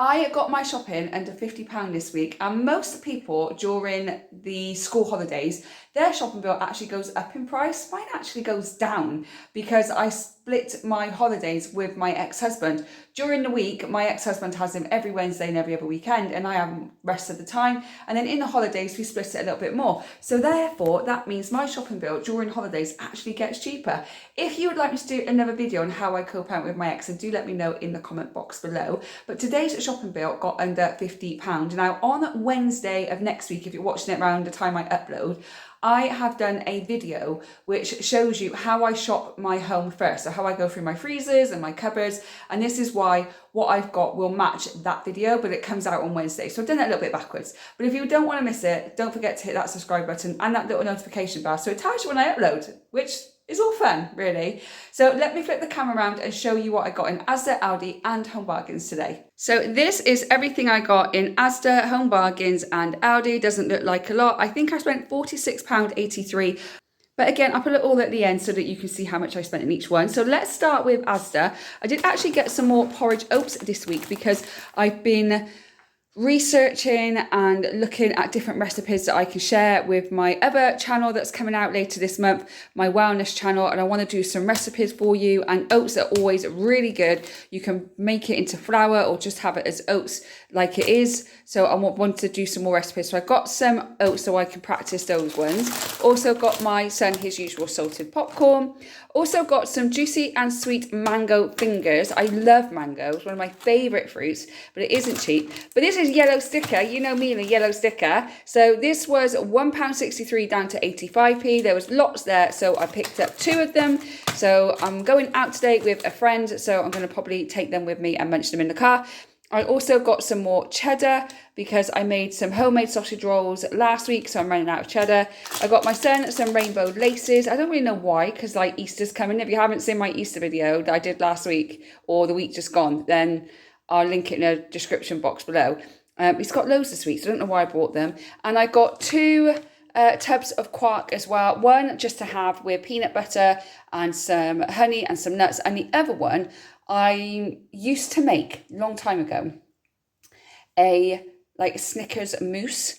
I got my shopping under £50 this week, and most people during the school holidays, their shopping bill actually goes up in price. Mine actually goes down because I split my holidays with my ex-husband. During the week, my ex-husband has him every Wednesday and every other weekend, and I have him rest of the time. And then in the holidays, we split it a little bit more. So therefore, that means my shopping bill during holidays actually gets cheaper. If you would like me to do another video on how I co-parent with my ex, then do let me know in the comment box below. But today's shopping bill got under £50. Now on Wednesday of next week, if you're watching it around the time I upload, I have done a video which shows you how I shop my home first. So how I go through my freezers and my cupboards. And this is why what I've got will match that video, but it comes out on Wednesday. So I've done that a little bit backwards. But if you don't want to miss it, don't forget to hit that subscribe button and that little notification bell so it tells you when I upload, which is all fun, really. So let me flip the camera around and show you what I got in Asda, Aldi and Home Bargains today. So this is everything I got in Asda, Home Bargains and Aldi. Doesn't look like a lot. I think I spent £46.83. But again, I'll put it all at the end so that you can see how much I spent in each one. So let's start with Asda. I did actually get some more porridge oats this week because I've been researching and looking at different recipes that I can share with my other channel that's coming out later this month, my wellness channel, and I want to do some recipes for you. And oats are always really good. You can make it into flour or just have it as oats like it is. So I want to do some more recipes. So I got some oats so I can practice those ones. Also got my son his usual salted popcorn. Also got some juicy and sweet mango fingers. I love mangoes, one of my favourite fruits, but it isn't cheap. But this is yellow sticker. You know me and a yellow sticker. So this was £1.63 down to 85p. There was lots there, so I picked up 2 of them. So I'm going out today with a friend, so I'm going to probably take them with me and munch them in the car. I also got some more cheddar because I made some homemade sausage rolls last week, so I'm running out of cheddar. I got my son some rainbow laces. I don't really know why, because like Easter's coming. If you haven't seen my Easter video that I did last week or the week just gone, then I'll link it in the description box below. He's got loads this week, so I don't know why I bought them. And I got 2 tubs of quark as well. One just to have with peanut butter and some honey and some nuts, and the other one I used to make a long time ago a Snickers mousse,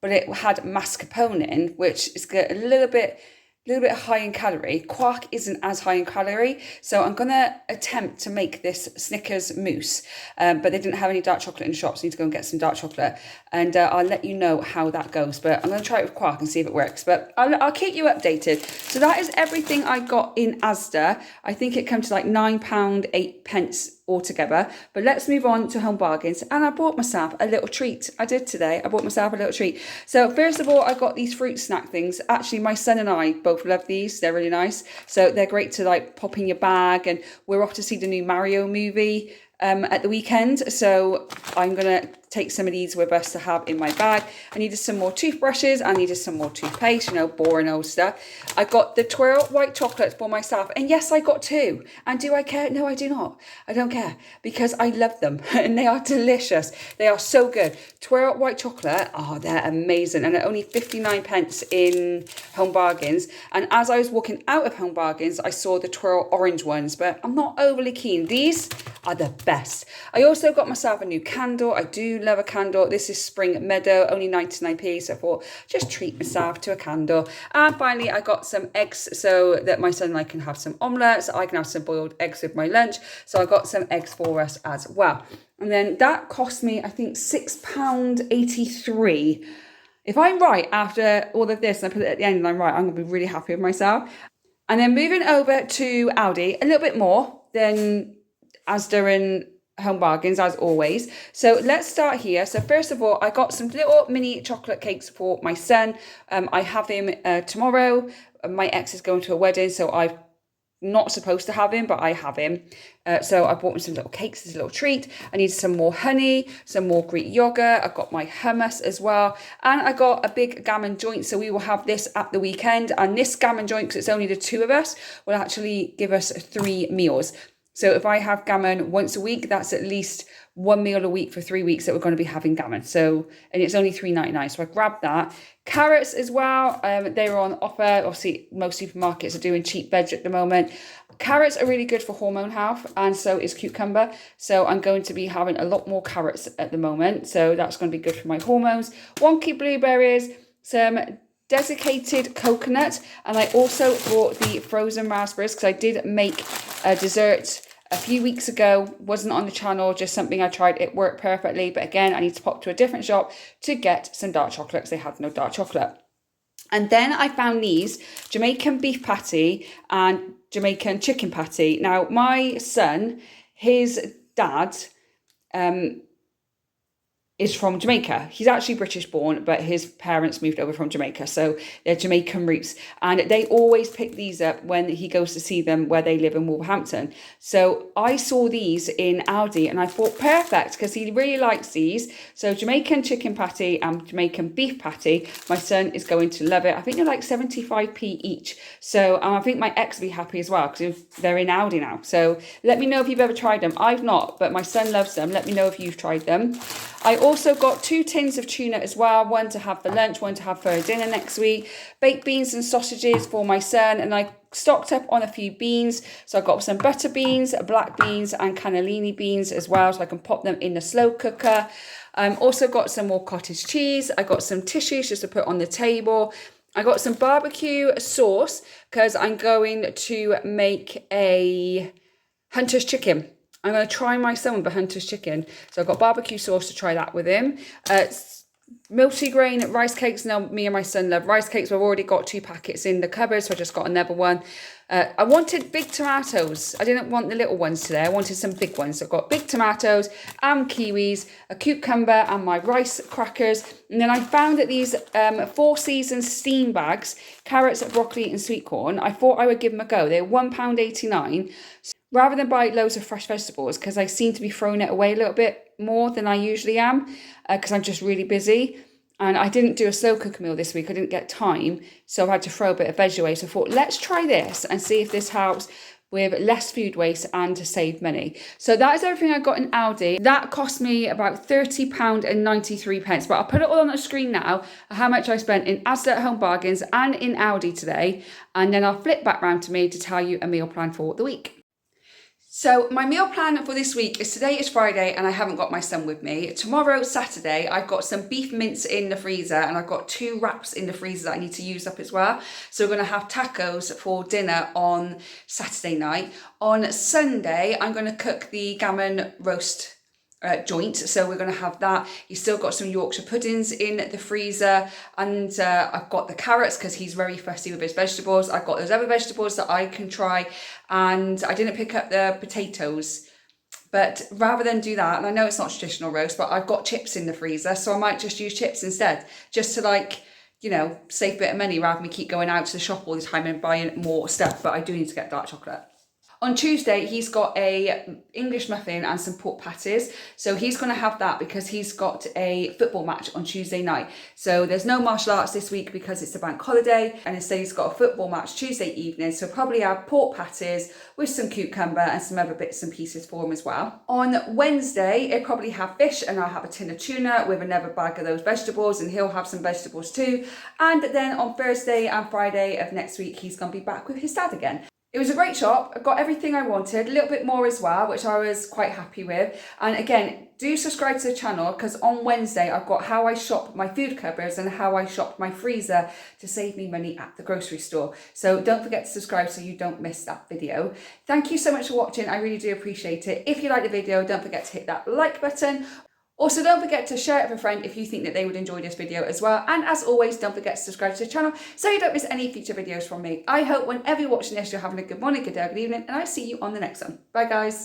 but it had mascarpone in, which is a little bit high in calorie. Quark isn't as high in calorie, so I'm going to attempt to make this Snickers mousse, but they didn't have any dark chocolate in the shops. I need to go and get some dark chocolate, and I'll let you know how that goes, but I'm going to try it with quark and see if it works, but I'll keep you updated. So that is everything I got in Asda. I think it comes to like £9.08 altogether. But let's move on to Home Bargains, and I bought myself a little treat. I did today. I bought myself a little treat. So first of all, I got these fruit snack things. Actually, my son and I both love these. They're really nice. So they're great to like pop in your bag, and we're off to see the new Mario movie at the weekend, so I'm gonna take some of these with us to have in my bag. I needed some more toothbrushes, I needed some more toothpaste, you know, boring old stuff. I got the Twirl white chocolates for myself, and yes, I got 2. And do I care? No, I do not. I don't care, because I love them and they are delicious. They are so good. Twirl white chocolate, oh, they're amazing, and at only 59p in Home Bargains. And as I was walking out of Home Bargains, I saw the Twirl orange ones, but I'm not overly keen. These are the best. I also got myself a new candle. I do love a candle. This is Spring Meadow, only 99p, so I thought just treat myself to a candle. And finally, I got some eggs so that my son and I can have some omelettes. I can have some boiled eggs with my lunch, so I got some eggs for us as well. And then that cost me, I think, £6.83. If I'm right after all of this and I put it at the end and I'm right, I'm going to be really happy with myself. And then moving over to Aldi, a little bit more than Asda and Home Bargains, as always. So let's start here. So first of all, I got some little mini chocolate cakes for my son. I have him tomorrow. My ex is going to a wedding, so I'm not supposed to have him, but I have him. So I bought him some little cakes as a little treat. I need some more honey, some more Greek yogurt. I got my hummus as well. And I got a big gammon joint, so we will have this at the weekend. And this gammon joint, because it's only the 2 of us, will actually give us 3 meals. So if I have gammon once a week, that's at least one meal a week for 3 weeks that we're going to be having gammon. So, and it's only £3.99. So I grabbed that. Carrots as well. They were on offer. Obviously, most supermarkets are doing cheap veg at the moment. Carrots are really good for hormone health, and so is cucumber. So I'm going to be having a lot more carrots at the moment. So that's going to be good for my hormones. Wonky blueberries, some desiccated coconut, and I also bought the frozen raspberries because I did make a dessert a few weeks ago. Wasn't on the channel, just something I tried. It worked perfectly, but again, I need to pop to a different shop to get some dark chocolate because they had no dark chocolate. And then I found these Jamaican beef patty and Jamaican chicken patty. Now, my son, his dad is from Jamaica. He's actually British born, but his parents moved over from Jamaica. So they're Jamaican roots. And they always pick these up when he goes to see them where they live in Wolverhampton. So I saw these in Aldi and I thought perfect because he really likes these. So Jamaican chicken patty and Jamaican beef patty. My son is going to love it. I think they're like 75p each. So I think my ex will be happy as well because they're in Aldi now. So let me know if you've ever tried them. I've not, but my son loves them. Let me know if you've tried them. I also got 2 tins of tuna as well, one to have for lunch, one to have for dinner next week. Baked beans and sausages for my son, and I stocked up on a few beans. So I got some butter beans, black beans and cannellini beans as well, so I can pop them in the slow cooker. Also got some more cottage cheese. I got some tissues just to put on the table. I got some barbecue sauce because I'm going to make a Hunter's chicken. I'm going to try my son with a Hunter's chicken. So I've got barbecue sauce to try that with him. Multi-grain rice cakes. Now, me and my son love rice cakes. I've already got 2 packets in the cupboard, so I just got another one. I wanted big tomatoes. I didn't want the little ones today. I wanted some big ones. So I've got big tomatoes and kiwis, a cucumber and my rice crackers. And then I found that these 4 Seasons steam bags, carrots, broccoli and sweet corn, I thought I would give them a go. They're £1.89. Rather than buy loads of fresh vegetables, because I seem to be throwing it away a little bit more than I usually am, because I'm just really busy. And I didn't do a slow cooker meal this week. I didn't get time, so I had to throw a bit of veg away. So I thought, let's try this and see if this helps with less food waste and to save money. So that is everything I got in Aldi. That cost me about £30.93. But I'll put it all on the screen now, how much I spent in Asda at Home Bargains and in Aldi today. And then I'll flip back round to me to tell you a meal plan for the week. So my meal plan for this week is today is Friday and I haven't got my son with me. Tomorrow, Saturday, I've got some beef mince in the freezer and I've got 2 wraps in the freezer that I need to use up as well. So we're going to have tacos for dinner on Saturday night. On Sunday, I'm going to cook the gammon roast joint, so we're going to have that. He's still got some Yorkshire puddings in the freezer, and I've got the carrots because he's very fussy with his vegetables. I've got those other vegetables that I can try, and I didn't pick up the potatoes, but rather than do that, and I know it's not traditional roast, but I've got chips in the freezer, so I might just use chips instead, just to, like, you know, save a bit of money rather than me keep going out to the shop all the time and buying more stuff. But I do need to get dark chocolate. On Tuesday, he's got a English muffin and some pork patties. So he's going to have that because he's got a football match on Tuesday night. So there's no martial arts this week because it's a bank holiday. And instead he's got a football match Tuesday evening. So probably have pork patties with some cucumber and some other bits and pieces for him as well. On Wednesday, he'll probably have fish and I'll have a tin of tuna with another bag of those vegetables, and he'll have some vegetables too. And then on Thursday and Friday of next week, he's going to be back with his dad again. It was a great shop. I got everything I wanted, a little bit more as well, which I was quite happy with. And again, do subscribe to the channel because on Wednesday I've got how I shop my food cupboards and how I shop my freezer to save me money at the grocery store. So don't forget to subscribe so you don't miss that video. Thank you so much for watching. I really do appreciate it. If you like the video, don't forget to hit that like button. Also, don't forget to share it with a friend if you think that they would enjoy this video as well. And as always, don't forget to subscribe to the channel so you don't miss any future videos from me. I hope whenever you're watching this, you're having a good morning, good day, good evening, and I'll see you on the next one. Bye, guys.